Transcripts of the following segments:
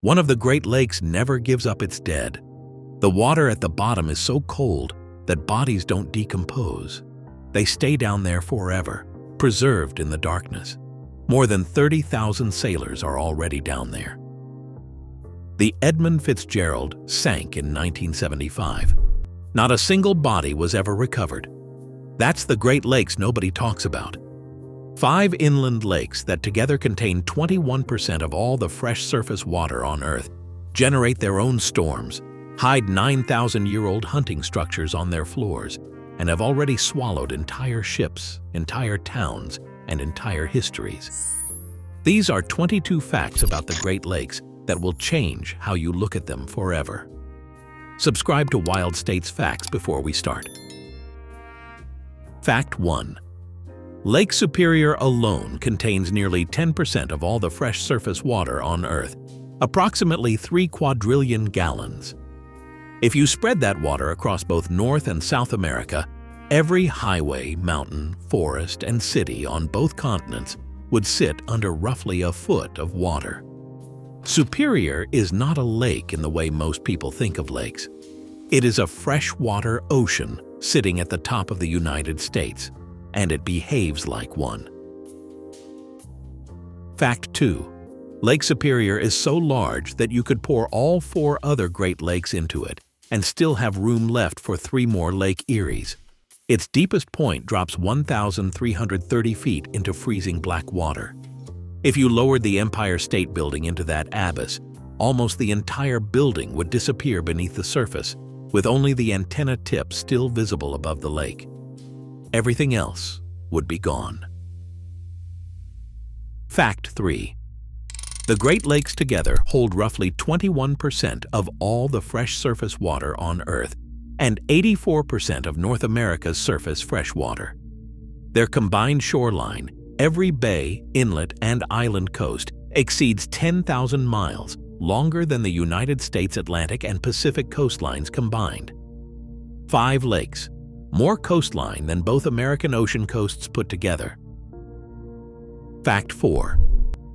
One of the Great Lakes never gives up its dead. The water at the bottom is so cold that bodies don't decompose. They stay down there forever, preserved in the darkness. More than 30,000 sailors are already down there. The Edmund Fitzgerald sank in 1975. Not a single body was ever recovered. That's the Great Lakes nobody talks about. 5 inland lakes that together contain 21% of all the fresh surface water on Earth, generate their own storms, hide 9,000-year-old hunting structures on their floors, and have already swallowed entire ships, entire towns, and entire histories. These are 22 facts about the Great Lakes that will change how you look at them forever. Subscribe to Wild States Facts before we start. Fact 1. Lake Superior alone contains nearly 10% of all the fresh surface water on Earth, approximately 3 quadrillion gallons. If you spread that water across both North and South America, every highway, mountain, forest, and city on both continents would sit under roughly a foot of water. Superior is not a lake in the way most people think of lakes. It is a freshwater ocean sitting at the top of the United States, and it behaves like one. Fact 2. Lake Superior is so large that you could pour all 4 other Great Lakes into it and still have room left for 3 more Lake Eries. Its deepest point drops 1,330 feet into freezing black water. If you lowered the Empire State Building into that abyss, almost the entire building would disappear beneath the surface, with only the antenna tip still visible above the lake. Everything else would be gone. Fact 3. The Great Lakes together hold roughly 21% of all the fresh surface water on Earth and 84% of North America's surface freshwater. Their combined shoreline, every bay, inlet, and island coast, exceeds 10,000 miles, longer than the United States Atlantic and Pacific coastlines combined. 5 lakes, more coastline than both American ocean coasts put together. Fact 4.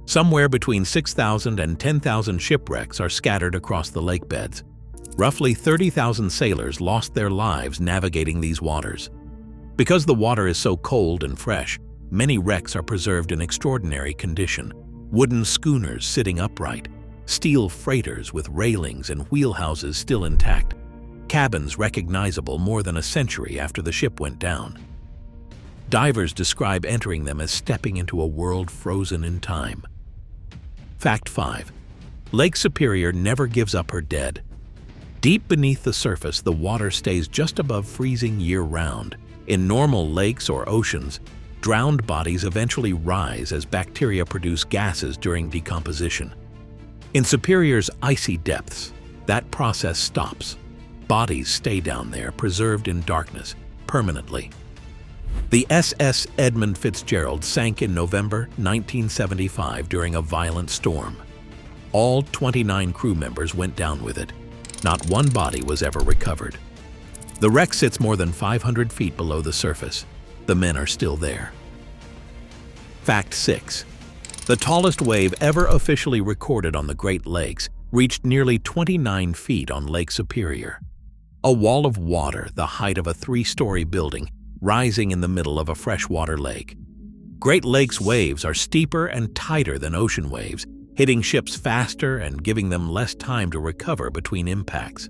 Somewhere between 6,000 and 10,000 shipwrecks are scattered across the lake beds. Roughly 30,000 sailors lost their lives navigating these waters. Because the water is so cold and fresh, many wrecks are preserved in extraordinary condition. Wooden schooners sitting upright, steel freighters with railings and wheelhouses still intact, cabins recognizable more than a century after the ship went down. Divers describe entering them as stepping into a world frozen in time. Fact 5. Lake Superior never gives up her dead. Deep beneath the surface, the water stays just above freezing year-round. In normal lakes or oceans, drowned bodies eventually rise as bacteria produce gases during decomposition. In Superior's icy depths, that process stops. Bodies stay down there, preserved in darkness, permanently. The SS Edmund Fitzgerald sank in November 1975 during a violent storm. All 29 crew members went down with it. Not one body was ever recovered. The wreck sits more than 500 feet below the surface. The men are still there. Fact 6. The tallest wave ever officially recorded on the Great Lakes reached nearly 29 feet on Lake Superior. A wall of water the height of a 3-story building rising in the middle of a freshwater lake. Great Lakes waves are steeper and tighter than ocean waves, hitting ships faster and giving them less time to recover between impacts.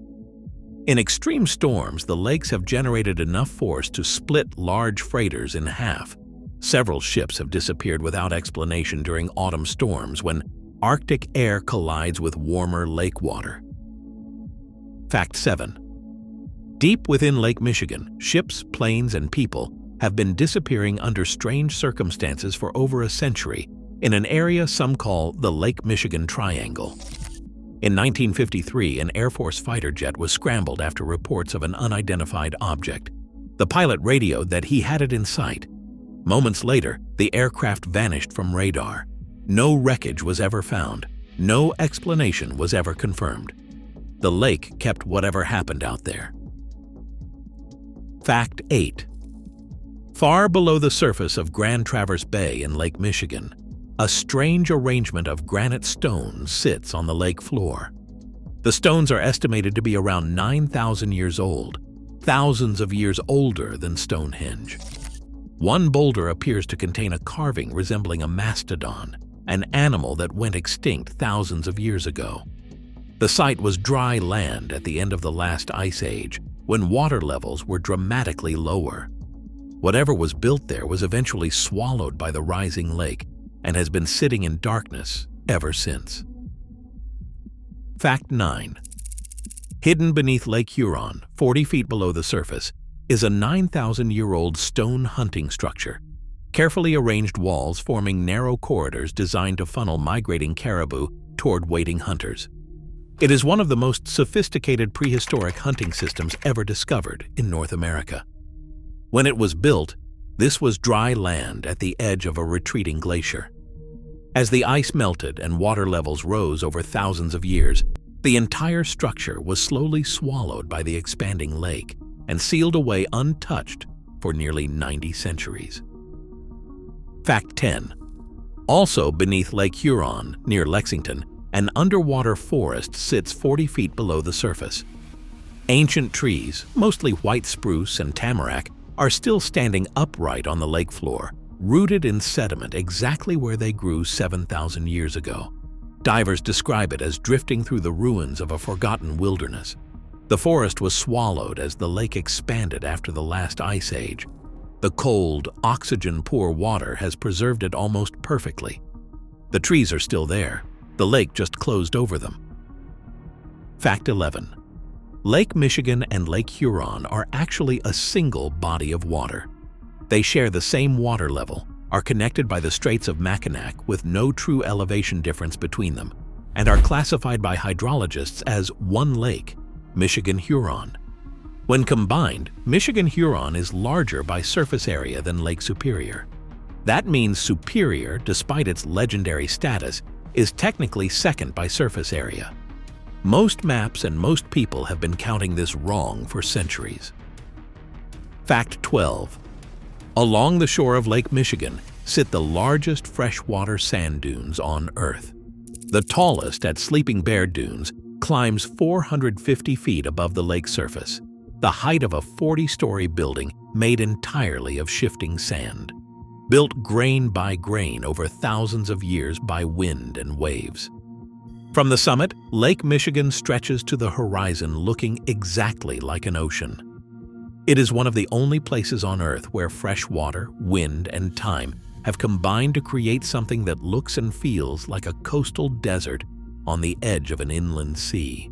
In extreme storms, the lakes have generated enough force to split large freighters in half. Several ships have disappeared without explanation during autumn storms when Arctic air collides with warmer lake water. Fact 7. Deep within Lake Michigan, ships, planes, and people have been disappearing under strange circumstances for over a century in an area some call the Lake Michigan Triangle. In 1953, an Air Force fighter jet was scrambled after reports of an unidentified object. The pilot radioed that he had it in sight. Moments later, the aircraft vanished from radar. No wreckage was ever found. No explanation was ever confirmed. The lake kept whatever happened out there. Fact 8. Far below the surface of Grand Traverse Bay in Lake Michigan, a strange arrangement of granite stones sits on the lake floor. The stones are estimated to be around 9,000 years old, thousands of years older than Stonehenge. One boulder appears to contain a carving resembling a mastodon, an animal that went extinct thousands of years ago. The site was dry land at the end of the last ice age, when water levels were dramatically lower. Whatever was built there was eventually swallowed by the rising lake and has been sitting in darkness ever since. Fact 9. Hidden beneath Lake Huron, 40 feet below the surface, is a 9,000-year-old stone hunting structure. Carefully arranged walls forming narrow corridors designed to funnel migrating caribou toward waiting hunters. It is one of the most sophisticated prehistoric hunting systems ever discovered in North America. When it was built, this was dry land at the edge of a retreating glacier. As the ice melted and water levels rose over thousands of years, the entire structure was slowly swallowed by the expanding lake and sealed away untouched for nearly 90 centuries. Fact 10. Also beneath Lake Huron, near Lexington, an underwater forest sits 40 feet below the surface. Ancient trees, mostly white spruce and tamarack, are still standing upright on the lake floor, rooted in sediment exactly where they grew 7,000 years ago. Divers describe it as drifting through the ruins of a forgotten wilderness. The forest was swallowed as the lake expanded after the last ice age. The cold, oxygen-poor water has preserved it almost perfectly. The trees are still there. The lake just closed over them. Fact 11. Lake Michigan and Lake Huron are actually a single body of water. They share the same water level, are connected by the Straits of Mackinac with no true elevation difference between them, and are classified by hydrologists as one lake, Michigan-Huron. When combined, Michigan-Huron is larger by surface area than Lake Superior. That means Superior, despite its legendary status, is technically second by surface area. Most maps and most people have been counting this wrong for centuries. Fact 12. Along the shore of Lake Michigan sit the largest freshwater sand dunes on Earth. The tallest at Sleeping Bear Dunes climbs 450 feet above the lake surface, the height of a 40-story building made entirely of shifting sand, built grain by grain over thousands of years by wind and waves. From the summit, Lake Michigan stretches to the horizon looking exactly like an ocean. It is one of the only places on Earth where fresh water, wind, and time have combined to create something that looks and feels like a coastal desert on the edge of an inland sea.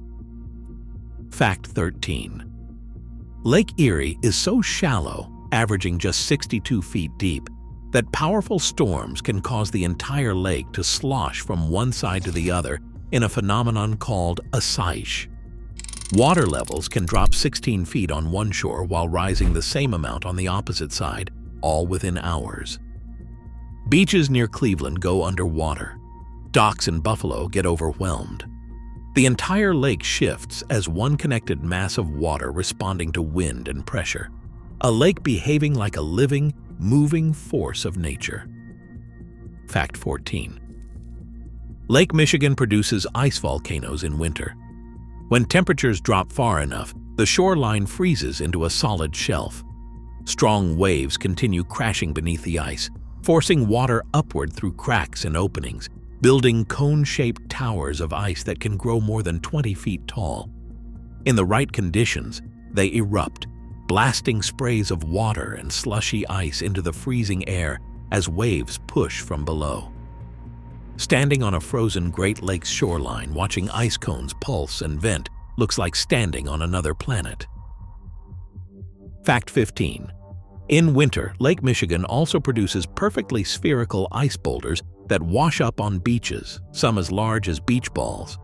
Fact 13. Lake Erie is so shallow, averaging just 62 feet deep, that powerful storms can cause the entire lake to slosh from one side to the other in a phenomenon called a seiche. Water levels can drop 16 feet on one shore while rising the same amount on the opposite side, all within hours. Beaches near Cleveland go underwater. Docks in Buffalo get overwhelmed. The entire lake shifts as one connected mass of water responding to wind and pressure. A lake behaving like a living, moving force of nature. Fact 14. Lake Michigan produces ice volcanoes in winter. When temperatures drop far enough, the shoreline freezes into a solid shelf. Strong waves continue crashing beneath the ice, forcing water upward through cracks and openings, building cone-shaped towers of ice that can grow more than 20 feet tall. In the right conditions, they erupt, blasting sprays of water and slushy ice into the freezing air as waves push from below. Standing on a frozen Great Lakes shoreline watching ice cones pulse and vent looks like standing on another planet. Fact 15. In winter, Lake Michigan also produces perfectly spherical ice boulders that wash up on beaches, some as large as beach balls.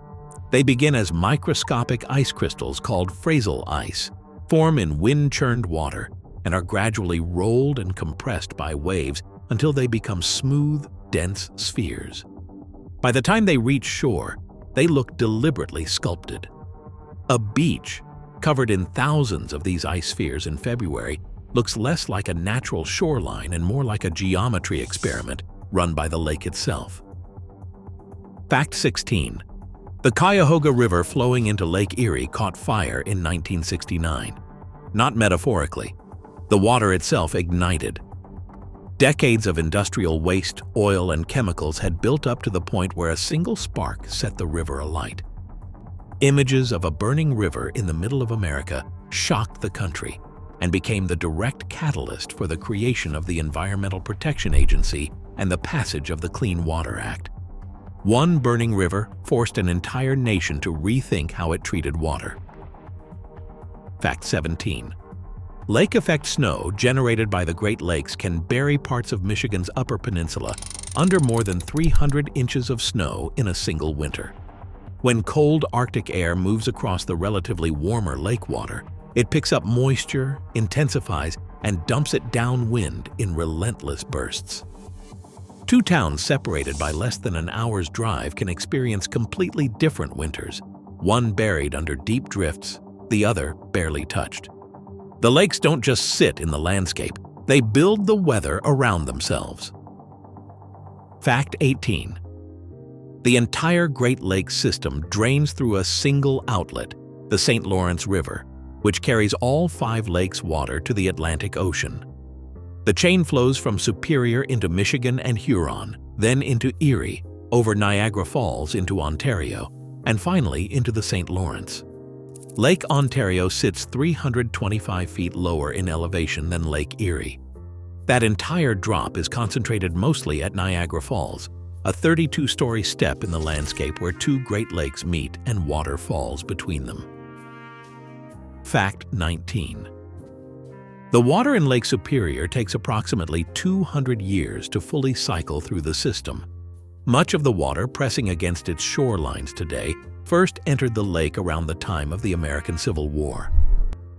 They begin as microscopic ice crystals called phrazal ice, form in wind-churned water, and are gradually rolled and compressed by waves until they become smooth, dense spheres. By the time they reach shore, they look deliberately sculpted. A beach, covered in thousands of these ice spheres in February, looks less like a natural shoreline and more like a geometry experiment run by the lake itself. Fact 16. The Cuyahoga River flowing into Lake Erie caught fire in 1969. Not metaphorically. The water itself ignited. Decades of industrial waste, oil, and chemicals had built up to the point where a single spark set the river alight. Images of a burning river in the middle of America shocked the country and became the direct catalyst for the creation of the Environmental Protection Agency and the passage of the Clean Water Act. One burning river forced an entire nation to rethink how it treated water. Fact 17. Lake effect snow generated by the Great Lakes can bury parts of Michigan's Upper Peninsula under more than 300 inches of snow in a single winter. When cold Arctic air moves across the relatively warmer lake water, it picks up moisture, intensifies, and dumps it downwind in relentless bursts. Two towns separated by less than an hour's drive can experience completely different winters, one buried under deep drifts, the other barely touched. The lakes don't just sit in the landscape, they build the weather around themselves. Fact 18. The entire Great Lakes system drains through a single outlet, the St. Lawrence River, which carries all 5 lakes' water to the Atlantic Ocean. The chain flows from Superior into Michigan and Huron, then into Erie, over Niagara Falls into Ontario, and finally into the St. Lawrence. Lake Ontario sits 325 feet lower in elevation than Lake Erie. That entire drop is concentrated mostly at Niagara Falls, a 32-story step in the landscape where 2 Great Lakes meet and water falls between them. Fact 19. The water in Lake Superior takes approximately 200 years to fully cycle through the system. Much of the water pressing against its shorelines today first entered the lake around the time of the American Civil War.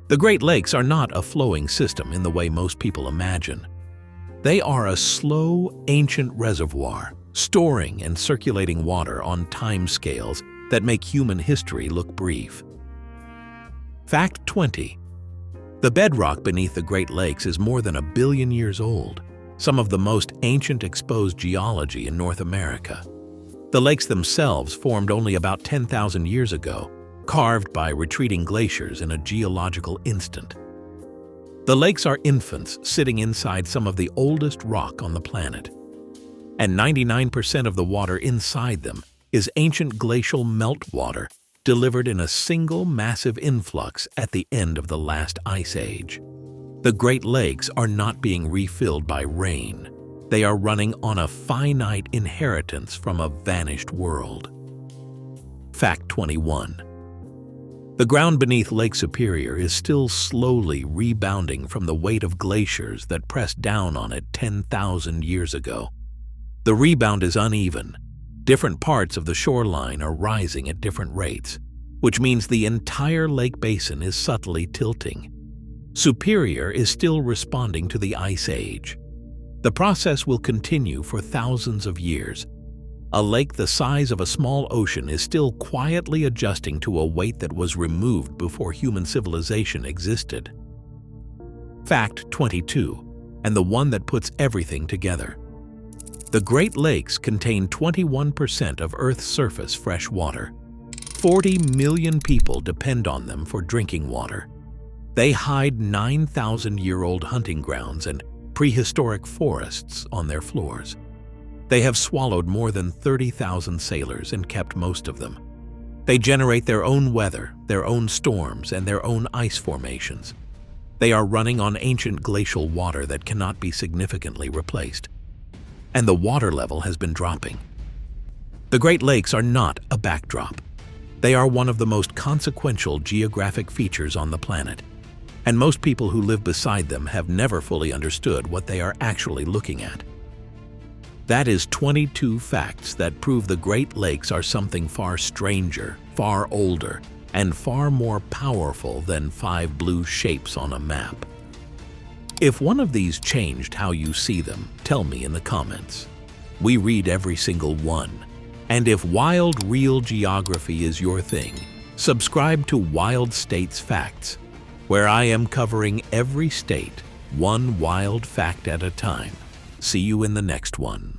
The Great Lakes are not a flowing system in the way most people imagine. They are a slow, ancient reservoir, storing and circulating water on time scales that make human history look brief. Fact 20. The bedrock beneath the Great Lakes is more than 1 billion years old, some of the most ancient exposed geology in North America. The lakes themselves formed only about 10,000 years ago, carved by retreating glaciers in a geological instant. The lakes are infants sitting inside some of the oldest rock on the planet, and 99% of the water inside them is ancient glacial meltwater delivered in a single massive influx at the end of the last ice age. The Great Lakes are not being refilled by rain. They are running on a finite inheritance from a vanished world. Fact 21. The ground beneath Lake Superior is still slowly rebounding from the weight of glaciers that pressed down on it 10,000 years ago. The rebound is uneven. Different parts of the shoreline are rising at different rates, which means the entire lake basin is subtly tilting. Superior is still responding to the ice age. The process will continue for thousands of years. A lake the size of a small ocean is still quietly adjusting to a weight that was removed before human civilization existed. Fact 22, and the one that puts everything together. The Great Lakes contain 21% of Earth's surface fresh water. 40 million people depend on them for drinking water. They hide 9,000-year-old hunting grounds and prehistoric forests on their floors. They have swallowed more than 30,000 sailors and kept most of them. They generate their own weather, their own storms, and their own ice formations. They are running on ancient glacial water that cannot be significantly replaced. And the water level has been dropping. The Great Lakes are not a backdrop. They are one of the most consequential geographic features on the planet, and most people who live beside them have never fully understood what they are actually looking at. That is 22 facts that prove the Great Lakes are something far stranger, far older, and far more powerful than 5 blue shapes on a map. If one of these changed how you see them, tell me in the comments. We read every single one. And if wild, real geography is your thing, subscribe to Wild States Facts, where I am covering every state, one wild fact at a time. See you in the next one.